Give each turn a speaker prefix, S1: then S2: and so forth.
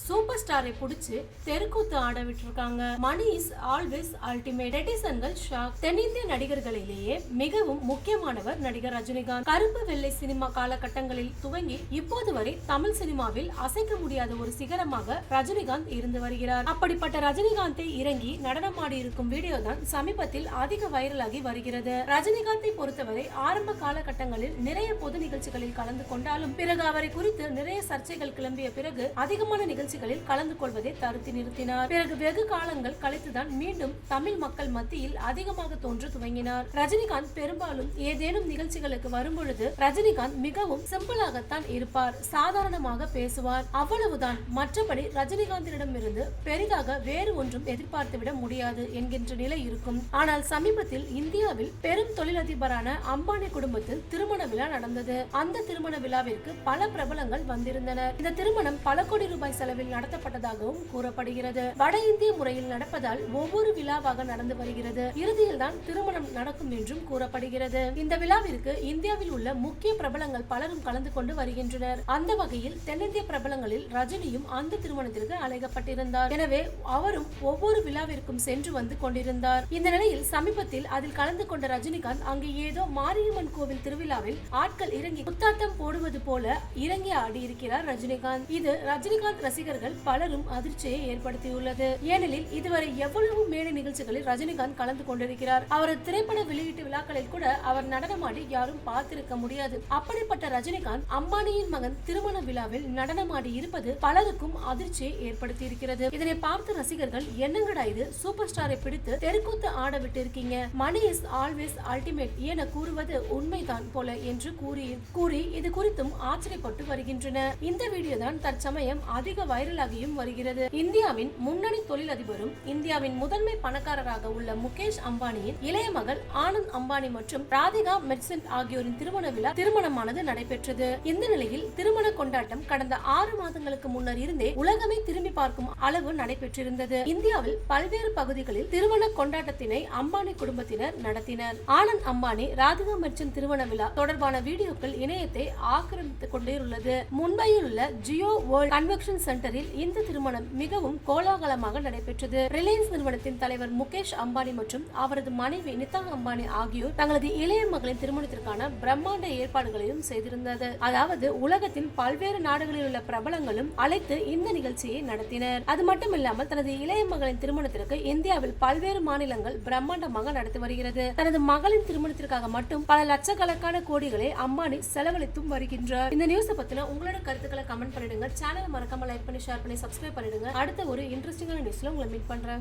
S1: Super ஸ்டாரை புடிச்சு தெருக்கூத்து ஆட விட்டுருக்காங்க. Money is always ultimate. நெட்டிசன்கள் ஷாக். தென்னிந்திய நடிகர்களிலேயே மிகவும் முக்கியமானவர் நடிகர் ரஜினிகாந்த். கருப்பு வெள்ளை சினிமா காலகட்டங்களில் துவங்கி இப்போது வரை தமிழ் சினிமாவில் அசைக்க முடியாத ஒரு சிகரமாக ரஜினிகாந்த் இருந்து வருகிறார். அப்படிப்பட்ட ரஜினிகாந்தை இறங்கி நடனமாடி இருக்கும் வீடியோ தான் சமீபத்தில் அதிக வைரலாகி வருகிறது. ரஜினிகாந்தை பொறுத்தவரை ஆரம்ப காலகட்டங்களில் நிறைய பொது நிகழ்ச்சிகளில் கலந்து கொண்டாலும் பிறகு அவரை குறித்து நிறைய சர்ச்சைகள் கிளம்பிய பிறகு அதிகமான நிகழ்ச்சிகளில் கலந்து கொள்வதை தடுத்து நிறுத்தினார். பிறகு வெகு காலங்கள் கழித்துதான் மீண்டும் தமிழ் மக்கள் மத்தியில் அதிகமாக தோன்ற துவங்கினார். ரஜினிகாந்த் பெரும்பாலும் ஏதேனும் நிகழ்ச்சிகளுக்கு வரும்பொழுது ரஜினிகாந்த் மிகவும் சிம்பிளாகத்தான் இருப்பார். சாதாரணமாக பேசுவார், அவ்வளவுதான். மற்றபடி ரஜினிகாந்திடம் இருந்து பெரிதாக வேறு ஒன்றும் எதிர்பார்த்துவிட முடியாது என்கின்ற நிலை இருக்கும். ஆனால் சமீபத்தில் இந்தியாவில் பெரும் தொழிலதிபரான அம்பானி குடும்பத்தில் திருமண விழா நடந்தது. அந்த திருமண விழாவிற்கு பல பிரபலங்கள் வந்திருந்தனர். இந்த திருமணம் பல கோடி ரூபாய் செலவில் நடத்தப்பட்டதாகவும் கூறப்படுகிறது. வட இந்திய முறையில் நடப்பதால் ஒவ்வொரு விழாவாக நடந்து வருகிறது. இறுதியில் தான் திருமணம் நடக்கும் என்றும் கூறப்படுகிறது. இந்த விழாவிற்கு இந்தியாவில் உள்ள முக்கிய பிரபலங்கள் பலரும் கலந்து கொண்டு வருகின்றனர். அந்த வகையில் தென்னிந்திய பிரபலங்களில் ரஜினியும் அந்த திருமணத்திற்கு அழைக்கப்பட்டிருந்தார். எனவே அவரும் ஒவ்வொரு விழாவிற்கும் சென்று வந்து கொண்டிருந்தார். இந்த நிலையில் சமீபத்தில் அதில் கலந்து கொண்ட ரஜினிகாந்த் அங்கு ஏதோ மாரியம்மன் கோவில் திருவிழாவில் ஆட்கள் இறங்கி குத்தாட்டம் போடுவது போல இறங்கி ஆடி இருக்கிறார் ரஜினிகாந்த். இது ரஜினிகாந்த் ரசிகர்கள் பலரும் அதிர்ச்சியை ஏற்படுத்தியுள்ளது. ஏனெனில் இதுவரை எவ்வளவு மேடை நிகழ்ச்சிகளில் ரஜினிகாந்த் கலந்து கொண்டிருக்கிறார். அவரது திரைப்பட வெளியீட்டு விழாக்களில் கூட அவர் நடனமாடி யாரும் பார்த்திருக்க முடியாது. அப்படிப்பட்ட ரஜினிகாந்த் அம்பானியின் மகன் திருமண விழாவில் நடனமாடி இருப்பது பலருக்கும் அதிர்ச்சியை ஏற்படுத்தி இருக்கிறது. இதனை பார்த்த ரசிகர்கள் என்னங்கடா இது, சூப்பர் ஸ்டாரை பிடித்து தெருக்கூத்து ஆட விட்டு இருக்கீங்க, மணி இஸ் ஆல்வேஸ் அல்டிமேட் என கூறுவது உண்மைதான் போல என்று கூறி இது குறித்தும் ஆச்சரியப்பட்டு வருகின்றனர். இந்த வீடியோ தான் தற்சமயம் அதிக வைரலாகியும் வருகிறது. இந்தியாவின் முன்னணி தொழிலதிபரும் இந்தியாவின் முதன்மை பணக்காரராக உள்ள முகேஷ் அம்பானியின் இளைய மகள் ஆனந்த் அம்பானி மற்றும் ராதிகா மெர்ச்சன்ட் ஆகியோரின் திருமணமானது நடைபெற்றது. இந்த நிலையில் திருமண கொண்டாட்டம் கடந்த 6 மாதங்களுக்கு முன்னர் இருந்தே உலகமே திரும்பி பார்க்கும் அளவு நடைபெற்றிருந்தது. இந்தியாவில் பல்வேறு பகுதிகளில் திருமண கொண்டாட்டத்தினை அம்பானி குடும்பத்தினர் நடத்தினர். ஆனந்த் அம்பானி ராதிகா மெர்ச்சன்ட் திருமண விழா தொடர்பான வீடியோக்கள் இணையத்தை ஆக்கிரமித்துக் கொண்டே உள்ளது. மும்பையில் உள்ள ஜியோ வேர்ல்ட் கன்வென்ஷன் சென்டரில் இந்த திருமணம் மிகவும் கோலாகலமாக நடைபெற்றது. ரிலையன்ஸ் நிறுவனத்தின் தலைவர் முகேஷ் அம்பானி மற்றும் அவரது மனைவி நிதா அம்பானி ஆகியோர் தங்களது இளைய மகளின் திருமணத்திற்கான பிரம்மாண்ட ஏற்பாடுகளையும் செய்திருந்தது. அதாவது உலகத்தின் பல்வேறு நாடுகளில் உள்ள பிரபலங்களும் அழைத்து இந்த நிகழ்ச்சியை நடத்தினர். அது மட்டுமில்லாமல் தனது இளைய மகளின் திருமணத்திற்கு இந்தியாவில் பல்வேறு மாநிலங்கள் பிரம்மாண்டமாக நடத்தி வருகிறது. தனது மகளின் திருமணத்திற்காக மட்டும் பல லட்சக்கணக்கான கோடிகளை அம்பானி செலவழித்தும் வருகின்றார். இந்த நியூஸ் பத்தின உங்களோட கருத்துக்களை கமெண்ட் பண்ணிடுங்க. சேனலை மறக்காம லைக் பண்ணி ஷேர் பண்ணி சப்ஸ்கிரைப் பண்ணிடுங்க. அடுத்த ஒரு இன்ட்ரெஸ்டிங்கான நியூஸ்ல உங்களை மீட் பண்றேன்.